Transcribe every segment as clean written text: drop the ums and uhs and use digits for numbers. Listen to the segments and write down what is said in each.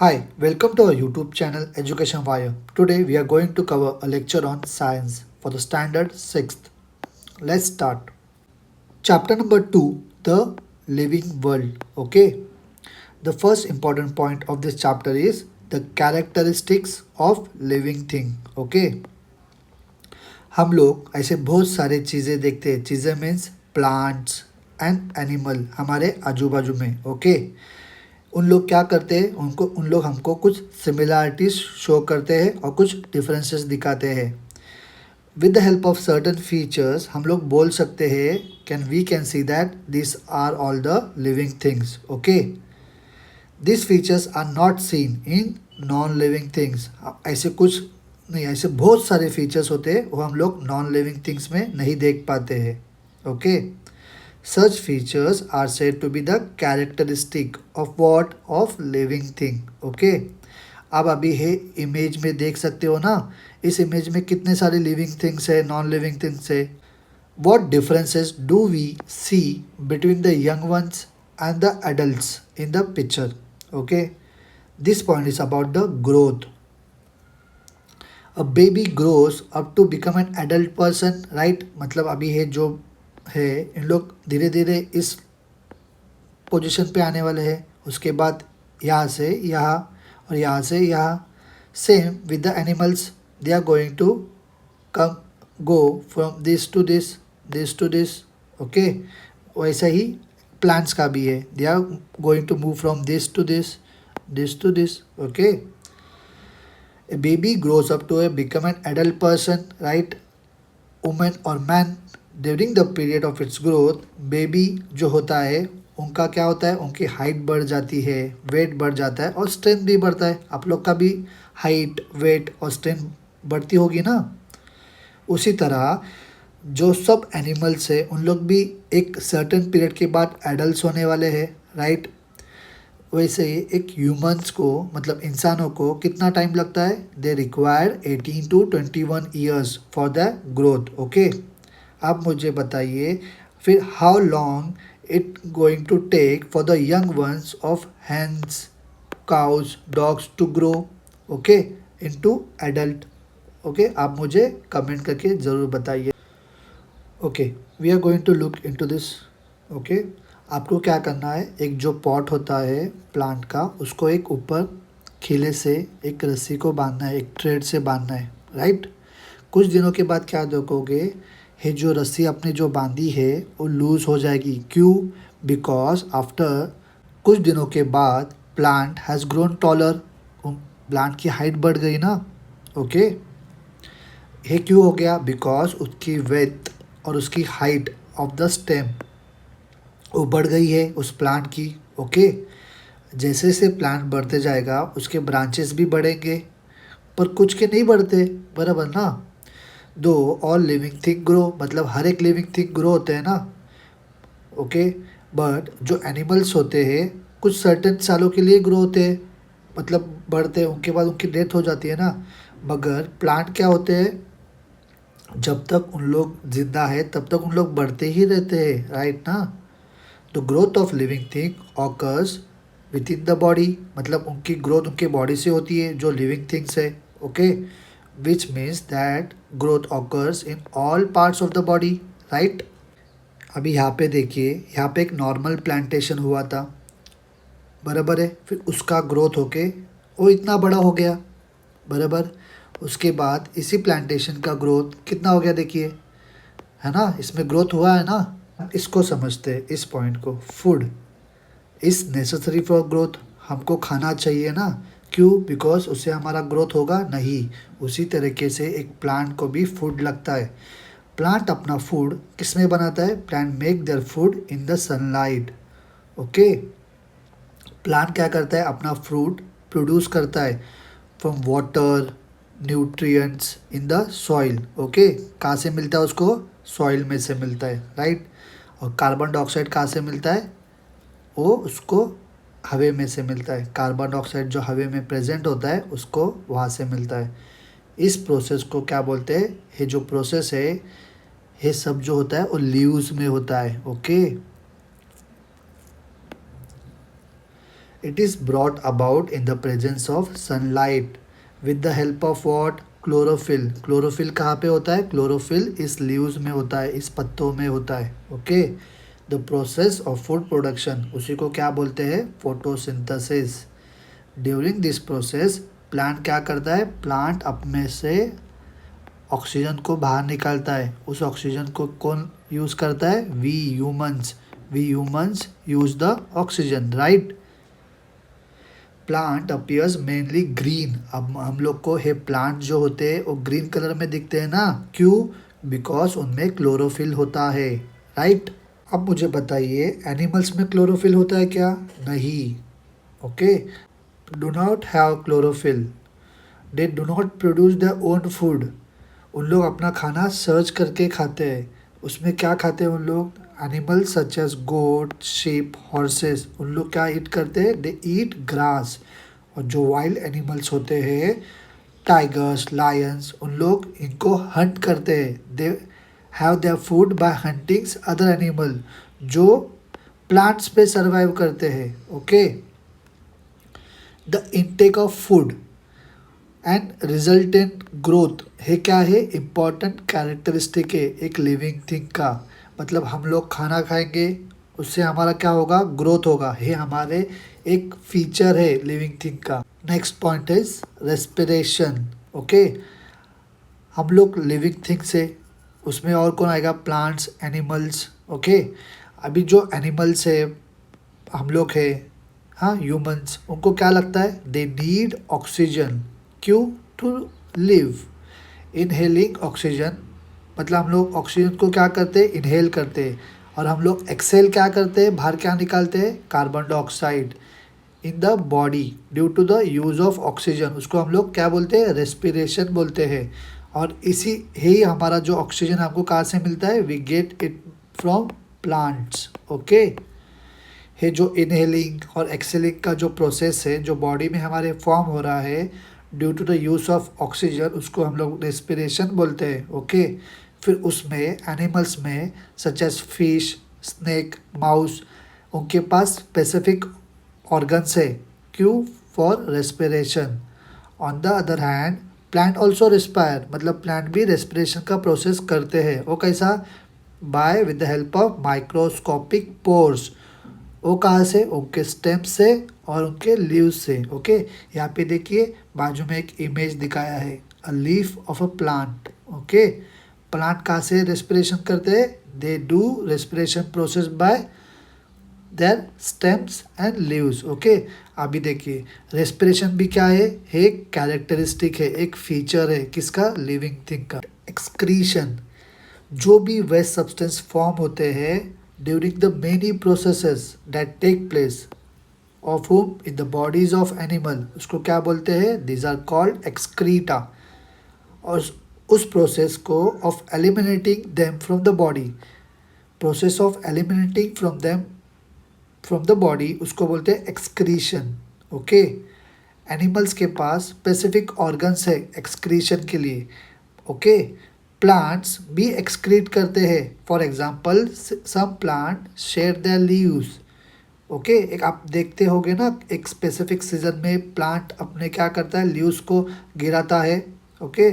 Hi, welcome to our YouTube channel Education Wire. Today we are going to cover a lecture on science for the standard 6th. Let's start. Chapter number 2, the living world. Okay. The first important point of this chapter is the characteristics of living thing. Okay. हम लोग ऐसे बहुत सारे चीज़ें देखते हैं. चीज़ें means plants and animal हमारे आजू बाजू में. ओके. उन लोग क्या करते हैं, उन लोग हमको कुछ सिमिलैरिटीज शो करते हैं और कुछ डिफरेंसेस दिखाते हैं. With the help of certain features हम लोग बोल सकते हैं can see that this are all the living things. Okay. This features are not seen in non living things. ऐसे कुछ नहीं, ऐसे बहुत सारे फीचर्स होते हैं वो हम लोग नॉन लिविंग थिंग्स में नहीं देख पाते हैं. Okay. Such features are said to be the characteristic of what? Of living thing. Okay. अब अभी है इमेज में देख सकते हो ना, इस इमेज में कितने सारे लिविंग थिंग्स है, नॉन लिविंग थिंग्स है. What differences do we see between the young ones and the adults in the picture? Okay. This point is about the growth. A baby grows up to become an adult person, right? मतलब अभी है जो है इन लोग धीरे धीरे इस position पे आने वाले हैं. उसके बाद यहाँ से यहाँ और यहाँ से यहाँ. Same with the animals, they are going to come go from this to this, this to this. Okay. वैसा ही प्लांट्स का भी है, they are going to move from this to this, this to this. Okay. A baby grows up to become an adult person, right? Woman or man, during the period of its growth, baby जो होता है उनका क्या होता है, उनकी height बढ़ जाती है, वेट बढ़ जाता है और स्ट्रेंथ भी बढ़ता है. आप लोग का भी हाइट, वेट और स्ट्रेंथ बढ़ती होगी ना. उसी तरह जो सब एनिमल्स है उन लोग भी एक सर्टेन पीरियड के बाद एडल्ट होने वाले हैं, राइट. वैसे ही एक ह्यूमंस को मतलब इंसानों को कितना टाइम लगता है, they require 18 to 21 years for the growth. Okay. आप मुझे बताइए फिर how long it going to take for the young ones of hens, cows, dogs to grow. Okay. Into adult. Okay. आप मुझे कमेंट करके ज़रूर बताइए. Okay. We are going to look into this. Okay. आपको क्या करना है, एक जो पॉट होता है प्लांट का, उसको एक ऊपर खिले से एक रस्सी को बांधना है, एक थ्रेड से बांधना है, राइट. कुछ दिनों के बाद क्या देखोगे, ये जो रस्सी आपने जो बांधी है वो लूज़ हो जाएगी. क्यों? बिकॉज आफ्टर कुछ दिनों के बाद plant has grown taller. Plant की हाइट बढ़ गई ना. ओके. ये क्यों हो गया? बिकॉज उसकी विड्थ और उसकी हाइट ऑफ द स्टेम वो बढ़ गई है उस प्लांट की. ओके. जैसे जैसे प्लांट बढ़ते जाएगा उसके ब्रांचेस भी बढ़ेंगे, पर कुछ के नहीं बढ़ते, बराबर ना. दो ऑल लिविंग थिंग ग्रो, मतलब हर एक लिविंग थिंग ग्रो होते हैं ना. ओके. बट जो एनिमल्स होते हैं कुछ सर्टेन सालों के लिए ग्रो होते हैं, मतलब बढ़ते हैं, उनके बाद उनकी डेथ हो जाती है ना. मगर प्लांट क्या होते हैं, जब तक उन लोग जिंदा है तब तक उन लोग बढ़ते ही रहते हैं, राइट ना. The growth of living thing occurs with in the body, मतलब उनकी ग्रोथ उनके बॉडी से होती है जो लिविंग थिंग्स है. Okay. Which means that growth occurs in all parts of the body, right. अभी यहाँ पे देखिए, यहाँ पे एक नॉर्मल प्लांटेशन हुआ था, बराबर है. फिर उसका ग्रोथ होके वो इतना बड़ा हो गया, बराबर. उसके बाद इसी प्लांटेशन का ग्रोथ कितना हो गया देखिए, है ना. इसमें ग्रोथ हुआ है ना. इसको समझते हैं, इस पॉइंट को. Food is necessary for growth. हमको खाना चाहिए ना. क्यों? बिकॉज उससे हमारा ग्रोथ होगा नहीं. उसी तरीके से एक प्लांट को भी फूड लगता है. प्लांट अपना फूड किस में बनाता है? Plant make their food in the sunlight. Okay. Plant क्या करता है, अपना फ्रूट प्रोड्यूस करता है from water, nutrients in the soil. Okay. कहाँ से मिलता है उसको? सॉइल में से मिलता है, राइट. और कार्बन डाइऑक्साइड कहाँ से मिलता है? वो उसको हवा में से मिलता है. कार्बन डाइऑक्साइड जो हवा में प्रेजेंट होता है उसको वहाँ से मिलता है. इस प्रोसेस को क्या बोलते हैं? ये जो प्रोसेस है ये सब जो होता है वो लीव्स में होता है. Okay. It is brought about in the presence of sunlight with the help of what? Chlorophyll. Chlorophyll कहाँ पे होता है? क्लोरोफिल इस लीव्स में होता है, इस पत्तों में होता है. Okay. The process of food production, उसी को क्या बोलते हैं? Photosynthesis. During this process plant क्या करता है? प्लांट अपने से ऑक्सीजन को बाहर निकालता है. उस ऑक्सीजन को कौन यूज़ करता है? We humans use the oxygen, right. Plant appears mainly green. अब हम लोग को हे प्लांट जो होते हैं वो ग्रीन कलर में दिखते हैं ना. क्यों? बिकॉज उनमें क्लोरोफिल होता है, राइट. अब मुझे बताइए एनिमल्स में क्लोरोफिल होता है क्या? नहीं. Okay. Do not have chlorophyll. They do not produce their own food. उन लोग अपना खाना सर्च करके खाते हैं. उसमें क्या खाते हैं उन लोग? एनिमल्स सच एज गोट, sheep, हॉर्सेस. उन लोग क्या ईट करते हैं? दे ईट ग्रास. और जो वाइल्ड एनिमल्स होते हैं, टाइगर्स, लायंस, उन लोग इनको हंट करते हैं. They have their food by huntings other animal जो प्लांट्स पे सर्वाइव करते हैं. Okay. The intake of food and resultant growth, हे क्या है? इम्पॉर्टेंट कैरेक्टरिस्टिक है एक लिविंग थिंग का. मतलब हम लोग खाना खाएंगे, उससे हमारा क्या होगा? ग्रोथ होगा. ये हमारे एक फीचर है लिविंग थिंग का. Next point is respiration. Okay. हम लोग लिविंग थिंग्स है, उसमें और कौन आएगा? Plants, animals. ओके. अभी जो एनिमल्स है, हम लोग है, हाँ, ह्यूमंस, उनको क्या लगता है? They need oxygen. क्यों? To live. इनहेलिंग ऑक्सीजन, मतलब हम लोग ऑक्सीजन को क्या करते हैं? इनहेल करते हैं. और हम लोग एक्सेल क्या करते हैं? बाहर क्या निकालते हैं? Carbon dioxide in the body due to the use of oxygen. उसको हम लोग क्या बोलते हैं? रेस्पिरेशन बोलते हैं. और इसी ही हमारा जो ऑक्सीजन हमको कहाँ से मिलता है? We get it from plants. Okay. ये जो इनहेलिंग और एक्सेलिंग का जो प्रोसेस है, जो बॉडी में हमारे फॉर्म हो रहा है due to the use of oxygen, उसको हम लोग रेस्पिरेशन बोलते हैं. ओके. फिर उसमें एनिमल्स में such as fish, snake, mouse, उनके पास स्पेसिफिक ऑर्गन्स है. क्यों? For respiration. On the other hand plant also respire, मतलब प्लांट भी रेस्पिरेशन का प्रोसेस करते हैं. वो कैसा? By with the help of microscopic pores. वो कहाँ से? उनके स्टेम से और उनके लीव्स से. ओके. यहाँ पे देखिए बाजू में एक इमेज दिखाया है, a leaf of a plant. Okay. Plant कहाँ से रेस्पिरेशन करते हैं? They do respiration process by there stems and leaves. Okay. अभी देखिए रेस्पिरेशन भी क्या है? एक कैरेक्टरिस्टिक है, एक फीचर है किसका? लिविंग थिंग का. एक्सक्रीशन, जो भी वेस्ट सब्सटेंस फॉर्म होते हैं during the many processes that take place of whom in the bodies of animal, उसको क्या बोलते हैं? these are called excreta. और उस प्रोसेस को of eliminating them from the body, process of eliminating from them from the body, उसको बोलते हैं एक्सक्रीशन. ओके. एनिमल्स के पास स्पेसिफिक ऑर्गन्स है एक्सक्रीशन के लिए. ओके. प्लांट्स भी एक्सक्रीट करते हैं. For example some plant shed their leaves. Okay. एक आप देखते होगे ना, एक स्पेसिफिक सीजन में प्लांट अपने क्या करता है? लीव्स को गिराता है. Okay.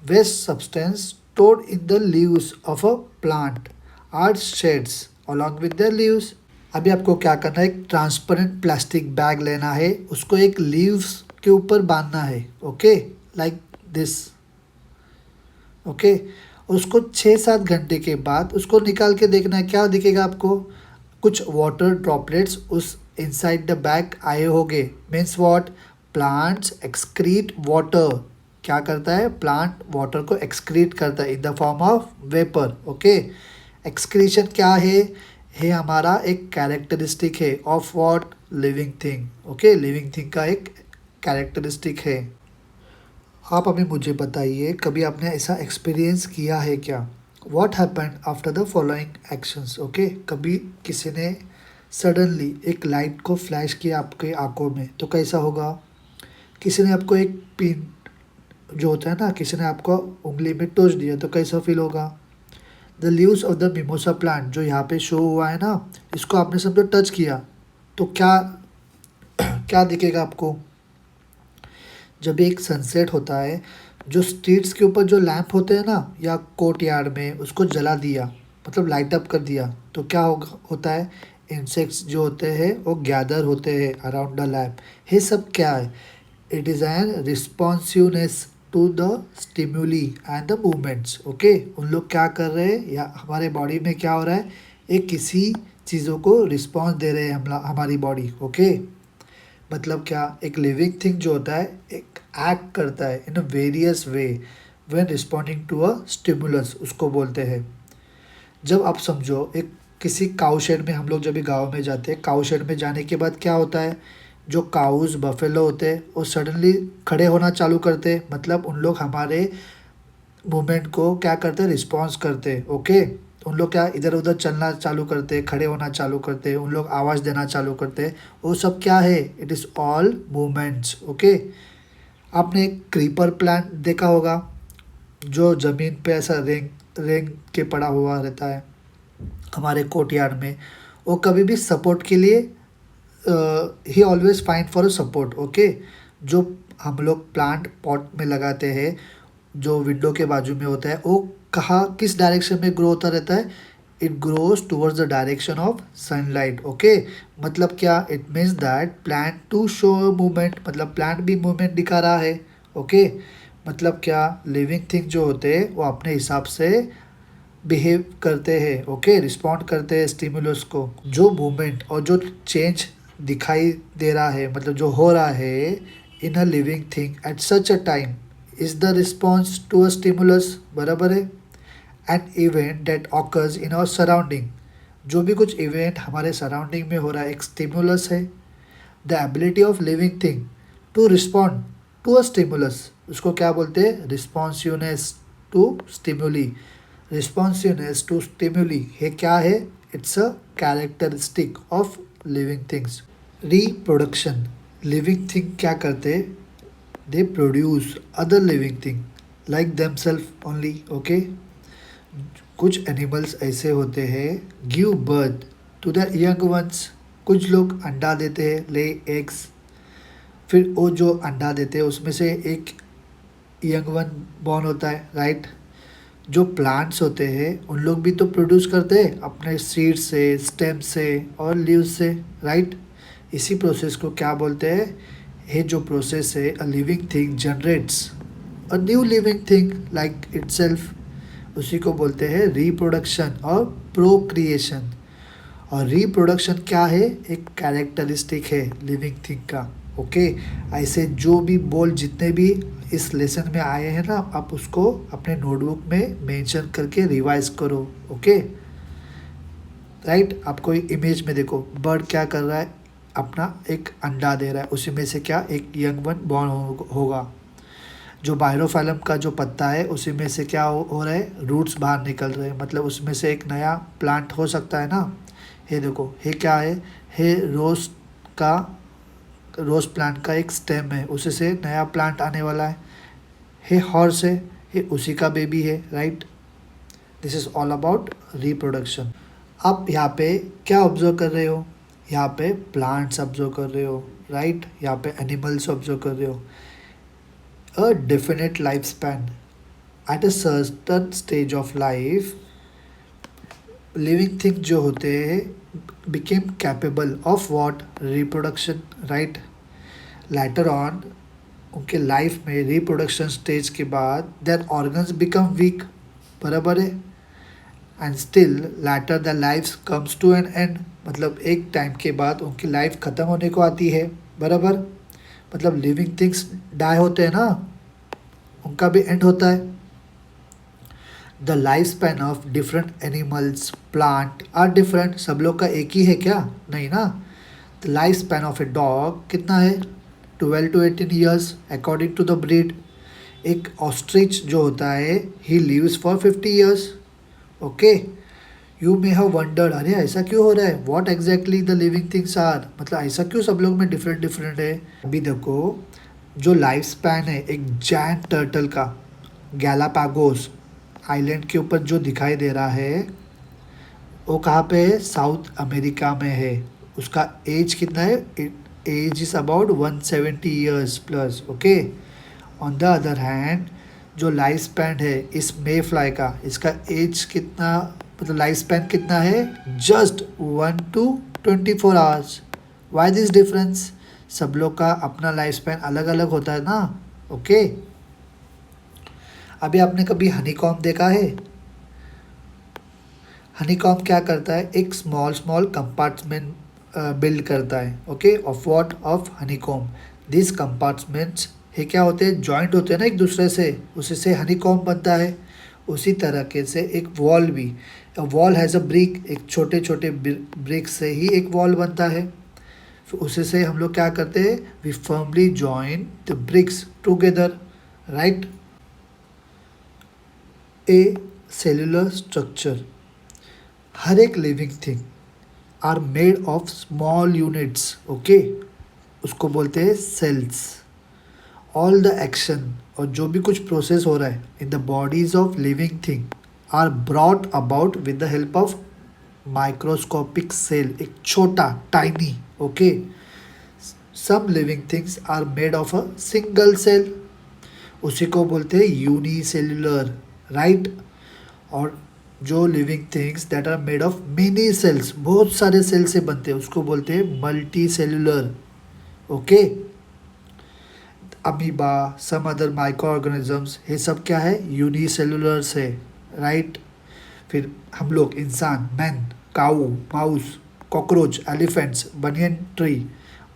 Waste substance stored in the leaves of a plant are sheds along with the leaves. अभी आपको क्या करना है? एक ट्रांसपेरेंट प्लास्टिक बैग लेना है, उसको एक लीव्स के ऊपर बांधना है. ओके. Like this. ओके. उसको 6-7 घंटे के बाद उसको निकाल के देखना है, क्या दिखेगा आपको? कुछ वाटर ड्रॉपलेट्स उस इनसाइड द बैग आए होंगे. Means what? Plants excrete water. क्या करता है? प्लांट वाटर को एक्सक्रीट करता है in the form of vapour. Okay. Excretion क्या है? ये हमारा एक कैरेक्टरिस्टिक है of what? Living thing. Okay. Living thing का एक कैरेक्टरिस्टिक है. आप अभी मुझे बताइए, कभी आपने ऐसा एक्सपीरियंस किया है क्या? What happened after the following actions. Okay. कभी किसी ने सडनली एक लाइट को फ्लैश किया आपके आंखों में, तो कैसा होगा? किसी ने आपको एक पिन जो होता है ना, किसी ने आपको उंगली में टोच दिया, तो कैसा फील होगा? The leaves of the mimosa plant जो यहाँ पे शो हुआ है ना, इसको आपने समझो टच किया, तो क्या क्या दिखेगा आपको? जब एक सनसेट होता है, जो स्ट्रीट्स के ऊपर जो लैंप होते हैं ना या कोर्ट यार्ड में, उसको जला दिया, मतलब लाइट अप कर दिया, तो क्या होता है? इंसेक्ट्स जो होते हैं वो गैदर होते हैं अराउंड द लैम्प। ये सब क्या है? It is an responsiveness to the stimuli and the movements. Okay, उन लोग क्या कर रहे हैं या हमारे बॉडी में क्या हो रहा है? एक किसी चीज़ों को रिस्पॉन्स दे रहे हैं हमारी बॉडी। ओके, मतलब क्या? एक लिविंग थिंग जो होता है एक एक्ट करता है in a various way when responding to a stimulus, उसको बोलते हैं। जब आप समझो एक किसी काऊ शेड में, हम लोग जब भी गाँव में जाते हैं, काऊ शेड में जाने के बाद क्या होता है? जो काउज बफेलो होते हैं वो सडनली खड़े होना चालू करते हैं, मतलब उन लोग हमारे मूवमेंट को क्या करते हैं? रिस्पॉन्स करते हैं। ओके, उन लोग क्या इधर उधर चलना चालू करते हैं, खड़े होना चालू करते हैं, उन लोग आवाज़ देना चालू करते हैं। वो सब क्या है? It is all movements. Okay, आपने एक क्रीपर प्लांट देखा होगा जो ज़मीन पे ऐसा रेंग रेंग के पड़ा हुआ रहता है हमारे कोर्टयार्ड में। वो कभी भी सपोर्ट के लिए ही always find for a support. Okay, जो हम लोग प्लांट पॉट में लगाते हैं जो विंडो के बाजू में होता है, वो कहाँ किस डायरेक्शन में ग्रो होता रहता है? It grows towards the direction of sunlight. Okay, मतलब क्या? It means that plant to show movement, मतलब प्लांट भी मूवमेंट दिखा रहा है। ओके, मतलब क्या? लिविंग थिंग जो होते हैं वो अपने हिसाब से बिहेव करते हैं। ओके, रिस्पॉन्ड करते हैं स्टिमुलस को। जो मूवमेंट और जो चेंज दिखाई दे रहा है, मतलब जो हो रहा है in a living thing at such a time is the response to a stimulus. बराबर है? An event that occurs in our surrounding, जो भी कुछ इवेंट हमारे सराउंडिंग में हो रहा है एक स्टिमुलस है। The ability of living thing to respond to a stimulus, उसको क्या बोलते हैं? Responsiveness to stimuli. Responsiveness to stimuli ये क्या है? It's a characteristic of living things. Reproduction, living thing क्या करते? They produce other living thing like themselves only. Okay, कुछ एनिमल्स ऐसे होते हैं give birth to the young ones. कुछ लोग अंडा देते हैं, ले एग्स, फिर वो जो अंडा देते हैं उसमें से एक यंग वन बॉर्न होता है, राइट? जो प्लांट्स होते हैं उन लोग भी तो प्रोड्यूस करते हैं अपने सीड से, स्टेम से और लीव्स से, राइट? इसी प्रोसेस को क्या बोलते हैं? ये जो प्रोसेस है, अ living thing generates a new living thing like itself, उसी को बोलते हैं रिप्रोडक्शन और प्रोक्रिएशन। और रिप्रोडक्शन क्या है? एक कैरेक्टरिस्टिक है लिविंग थिंग का। ओके, ऐसे जो भी बोल जितने भी इस लेसन में आए हैं ना, आप उसको अपने नोटबुक में मेंशन करके रिवाइज करो। Okay, right? आपको इमेज में देखो, बर्ड क्या कर रहा है? अपना एक अंडा दे रहा है, उसी में से क्या एक यंग वन बॉर्न होगा। जो बायरोफाइलम का जो पत्ता है उसी में से क्या हो रहा है? रूट्स बाहर निकल रहे हैं, मतलब उसमें से एक नया प्लांट हो सकता है ना। ये देखो, ये क्या है? ये का रोज़ प्लांट का एक स्टेम है, उसी से नया प्लांट आने वाला है। ये हॉर्स है, ये उसी का बेबी है, right? This is all about reproduction. आप यहाँ पे क्या ऑब्जर्व कर रहे हो? यहाँ पे प्लांट्स ऑब्जर्व कर रहे हो, राइट? यहाँ पे एनिमल्स ऑब्जर्व कर रहे हो। A definite life span at a certain stage of life, living thing जो होते हैं became capable of what? Reproduction, right? Later on उनके लाइफ में रिप्रोडक्शन स्टेज के बाद देयर ऑर्गन्स बिकम वीक। बराबर है? And still later the life comes to an end, मतलब एक टाइम के बाद उनकी लाइफ ख़त्म होने को आती है। बराबर? मतलब लिविंग थिंग्स डाई होते हैं ना, उनका भी एंड होता है। The life span of different animals plant are different, सब लोग का एक ही है क्या? नहीं ना। The life span of a dog कितना है? 12 to 18 years according to the breed. एक ऑस्ट्रिच जो होता है he lives for 50 years. Okay, you may have wondered, अरे ऐसा क्यों हो रहा है? What exactly the living things are, मतलब ऐसा क्यों सब लोग में डिफरेंट डिफरेंट है? अभी देखो, जो लाइफ स्पैन है एक जैंट टर्टल का गैलापागोस आइलैंड के ऊपर जो दिखाई दे रहा है, वो कहाँ पे है? साउथ अमेरिका में है। उसका एज कितना है? age is about 170 years plus. Okay. On the other hand, जो लाइफ स्पैन है इस मे फ्लाई का, इसका एज कितना, मतलब लाइफ स्पैन कितना है, just 1 to 24 hours. Why this difference? सब लोग का अपना लाइफ स्पैन अलग अलग होता है ना. ओके. अभी आपने कभी हनीकॉम्ब देखा है? हनीकॉम्ब क्या करता है, एक स्मॉल स्मॉल कंपार्टमेंट बिल्ड करता है. Okay. Of what? Of honeycomb. This compartments ये क्या होते हैं, जॉइंट होते हैं ना एक दूसरे से, उसी से हनीकॉम्ब बनता है. उसी तरीके से एक वॉल भी, वॉल हैज़ अ ब्रिक, एक छोटे छोटे ब्रिक से ही एक वॉल बनता है. फिर उसी से हम लोग क्या करते हैं, we firmly join the bricks together. Right. A cellular structure. हर एक living thing are made of small units. Okay. उसको बोलते हैं सेल्स. ऑल द एक्शन और जो भी कुछ प्रोसेस हो रहा है in the bodies of living thing are brought about with the help of microscopic cell. एक छोटा tiny. Okay. Some living things are made of a single cell. उसी को बोलते हैं यूनिसेल्युलर. राइट. और जो living things that are made of many cells, बहुत सारे सेल से बनते हैं, उसको बोलते हैं multicellular. Okay. Amoeba, some other microorganisms, ये सब क्या है, यूनिसेल्युलर से. राइट. फिर हम लोग इंसान, man, cow, mouse, cockroach, elephants, banyan tree,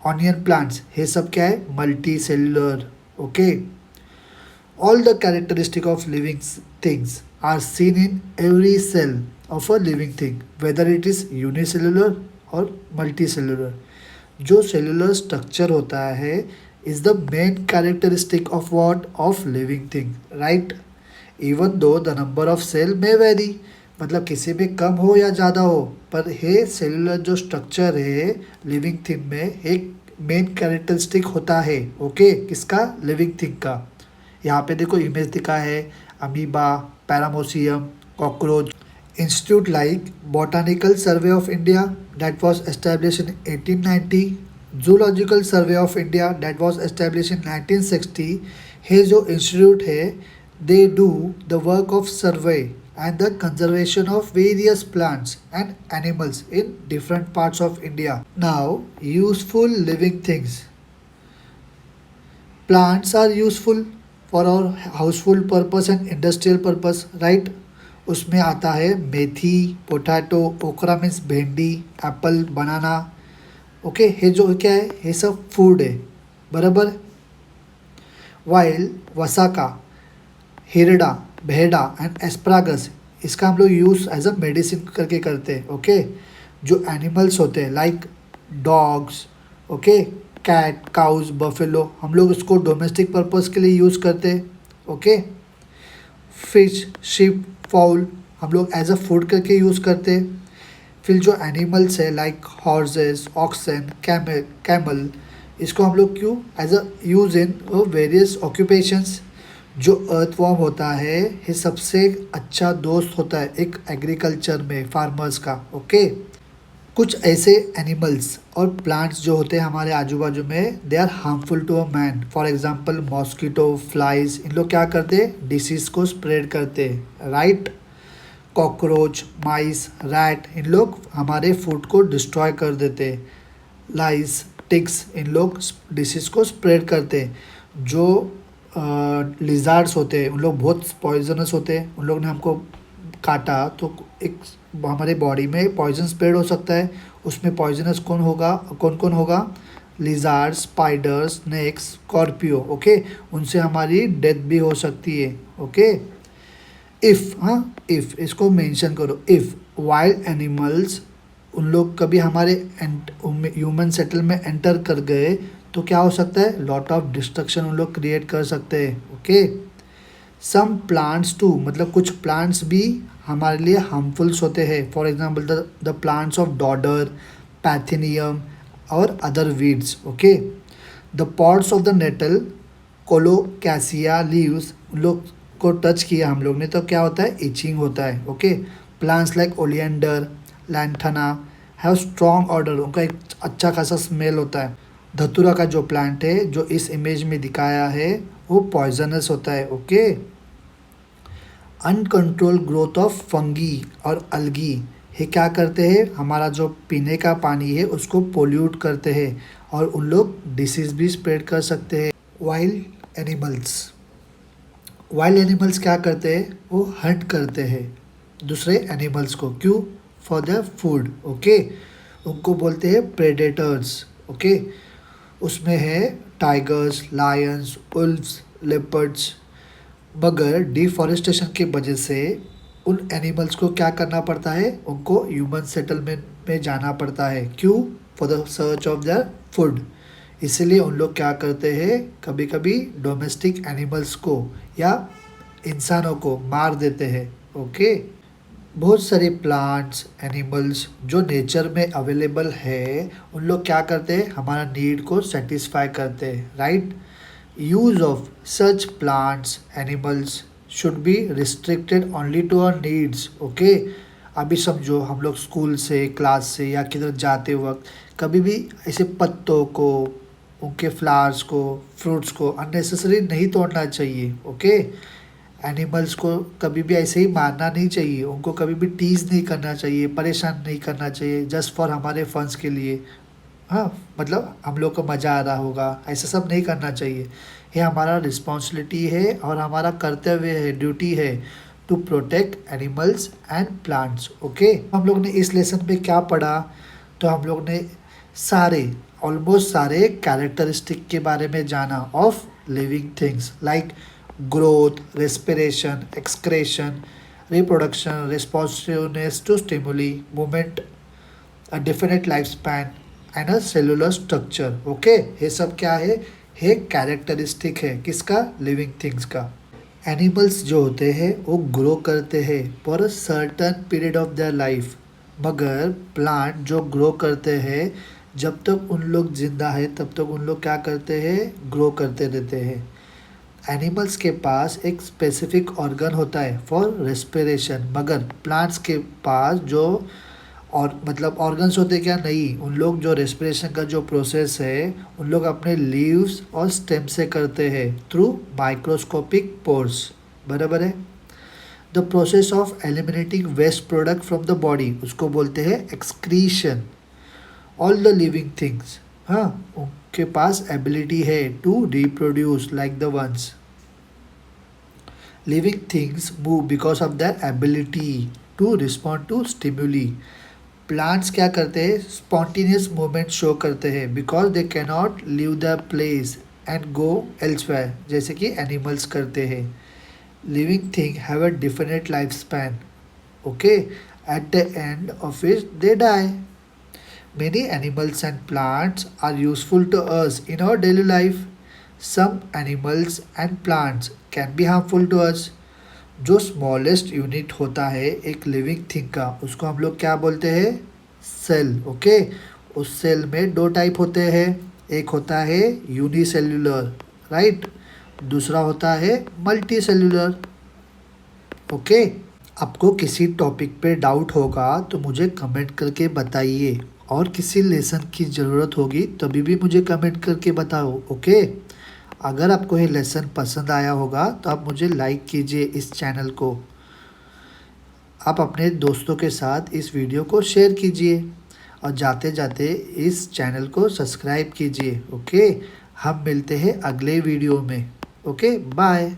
onion plants, ये सब क्या है, multicellular. Okay. All the characteristic of living things are seen in every cell of a living thing, whether it is unicellular और multicellular. जो cellular structure होता है is the main characteristic of what? Of living thing. Right. Even though the number of cell may vary, मतलब किसी में कम हो या ज़्यादा हो, पर ये सेलुलर जो स्ट्रक्चर है लिविंग थिंग में एक मेन कैरेक्टरिस्टिक होता है. ओके. किसका? लिविंग थिंग का. यहाँ पे देखो इमेज दिखा है, amoeba, paramecium, cockroach. Institute like botanical survey of India that was established in 1890, zoological survey of India that was establish in 1960. ये जो इंस्टीट्यूट है they do the work of survey and the conservation of various plants and animals in different parts of India. Now useful living things. Plants are useful for our हाउसफुल purpose and industrial purpose. Right. उसमें आता है मेथी, potato, ओकरा means भिंडी, Apple, बनाना. Okay. ये जो क्या है, ये सब फूड है. बराबर. वाइल वसाका, हिरडा, भेड़ा एंड एस्प्रागस, इसका हम लोग यूज़ एज अ मेडिसिन करके करते हैं. ओके. जो एनिमल्स होते हैं like dogs, okay, cat, cows, buffalo, हम लोग इसको डोमेस्टिक पर्पस के लिए यूज़ करते हैं. ओके. फिश, शिप, फाउल हम लोग एज अ फूड करके यूज़ करते हैं. फिर जो एनिमल्स है लाइक हॉर्सेस, ऑक्सन, कैमल, इसको हम लोग क्यों as a use in various occupations. जो अर्थवॉर्म होता है ये सबसे अच्छा दोस्त होता है एक एग्रीकल्चर में फार्मर्स का. ओके. कुछ ऐसे एनिमल्स और प्लांट्स जो होते हैं हमारे आजू बाजू में, they are harmful to a man. For example mosquito, flies, इन लोग क्या करते हैं, डिसीज़ को स्प्रेड करते हैं. राइट. कॉकरोच, माइस, रैट, इन लोग हमारे फूड को डिस्ट्रॉय कर देते हैं. लाइस, टिक्स, इन लोग डिसीज़ को स्प्रेड करते हैं. जो लिजार्ड्स होते हैं उन लोग बहुत पॉइजनस होते हैं. उन लोग ने हमको काटा तो एक हमारे बॉडी में पॉइजन स्प्रेड हो सकता है. उसमें पॉइजनस कौन होगा, कौन कौन होगा, lizard, spiders, snakes, scorpio. Okay. उनसे हमारी डेथ भी हो सकती है. ओके. इफ़, हाँ, इफ़ इसको मेंशन करो. इफ़ वाइल्ड एनिमल्स, उन लोग कभी हमारे ह्यूमन सेटल में एंटर कर गए तो क्या हो सकता है, लॉट ऑफ डिस्ट्रक्शन उन लोग क्रिएट कर सकते हैं. ओके. सम प्लांट्स टू, मतलब कुछ प्लांट्स भी हमारे लिए हार्मफुल्स होते हैं. For example the plants of dodder, parthenium और other weeds. Okay. The pods of the nettle, colocasia leaves, उन लोग को टच किया हम लोग ने तो क्या होता है, इचिंग होता है. Okay. Plants like oleander, lantana have strong odour, उनका एक अच्छा खासा स्मेल होता है. धतूरा का जो प्लांट है जो इस इमेज में दिखाया है वो पॉइजनस होता है। Okay. Uncontrol growth of fungi और अलगी, ये क्या करते हैं, हमारा जो पीने का पानी है उसको पोल्यूट करते हैं और उन लोग डिसीज भी स्प्रेड कर सकते हैं। वाइल्ड एनिमल्स क्या करते हैं, वो हंट करते हैं दूसरे एनिमल्स को, क्यों, फॉर द फूड। ओके। उनको बोलते हैं प्रेडेटर्स। ओके। उसमें है टाइगर्स, लायंस, उल्व्स, लेपर्ड्स। मगर डिफॉरेस्टेशन की वजह से उन एनिमल्स को क्या करना पड़ता है, उनको ह्यूमन सेटलमेंट में जाना पड़ता है, क्यों, for the search of the food. इसलिए उन लोग क्या करते हैं, कभी कभी डोमेस्टिक एनिमल्स को या इंसानों को मार देते हैं। ओके। बहुत सारे प्लांट्स, एनिमल्स जो नेचर में अवेलेबल है, उन लोग क्या करते हैं, हमारा नीड को सेटिस्फाई करते हैं, right. Use of such plants, animals should be restricted only to our needs. Okay. अभी समझो हम लोग स्कूल से, क्लास से या किधर जाते वक्त कभी भी ऐसे पत्तों को, उनके फ्लावर्स को, फ्रूट्स को अननेसेसरी नहीं तोड़ना चाहिए। ओके। एनिमल्स को कभी भी ऐसे ही मारना नहीं चाहिए, उनको कभी भी टीज़ नहीं करना चाहिए, परेशान नहीं करना चाहिए, जस्ट फॉर हमारे फंस के लिए। हाँ, मतलब हम लोग को मज़ा आ रहा होगा, ऐसा सब नहीं करना चाहिए। ये हमारा रिस्पॉन्सिबिलिटी है और हमारा कर्तव्य है, ड्यूटी है to protect animals and plants. Okay. हम लोग ने इस लेसन में क्या पढ़ा, तो हम लोग ने सारे, ऑलमोस्ट सारे कैरेक्टरिस्टिक के बारे में जाना of living things, like growth, respiration, excretion, reproduction, responsiveness to stimuli, movement, a definite lifespan and a cellular structure. Okay, ये सब क्या है कैरेक्टरिस्टिक है किसका, लिविंग थिंग्स का। एनिमल्स जो होते हैं वो ग्रो करते हैं for a certain period of their life, मगर प्लांट जो ग्रो करते हैं जब तक उन लोग जिंदा है तब तक उन लोग क्या करते हैं, ग्रो करते रहते हैं। एनिमल्स के पास एक स्पेसिफिक ऑर्गन होता है फॉर रेस्पिरेशन, मगर प्लांट्स के पास जो और मतलब ऑर्गन्स होते क्या नहीं, उन लोग जो रेस्पिरेशन का जो प्रोसेस है उन लोग अपने लीव्स और स्टेम से करते हैं थ्रू माइक्रोस्कोपिक पोर्स। बराबर है। The process of eliminating waste product from the body उसको बोलते हैं excretion. All the living things, हाँ, उनके पास एबिलिटी है to reproduce like the ones. Living things move because of that ability to respond to stimuli. Plants क्या करते हैं, स्पॉन्टेनियस मूवमेंट शो करते हैं because they can not leave the place and go elsewhere, जैसे कि animals करते हैं। Living thing have a definite life span. Okay. At the end of it they die. Many animals and plants are useful to us in our daily life. Some animals and plants can be harmful to us. जो smallest unit होता है एक living thing का उसको हम लोग क्या बोलते हैं, सेल। ओके। उस सेल में दो टाइप होते हैं, एक होता है यूनिसेल्यूलर, राइट, दूसरा होता है मल्टी सेल्यूलर। ओके। आपको किसी टॉपिक पे डाउट होगा तो मुझे कमेंट करके बताइए, और किसी लेसन की ज़रूरत होगी तभी भी मुझे कमेंट करके बताओ। ओके। अगर आपको ये लेसन पसंद आया होगा तो आप मुझे लाइक कीजिए इस चैनल को, आप अपने दोस्तों के साथ इस वीडियो को शेयर कीजिए और जाते जाते इस चैनल को सब्सक्राइब कीजिए। ओके। हम मिलते हैं अगले वीडियो में। Okay, bye.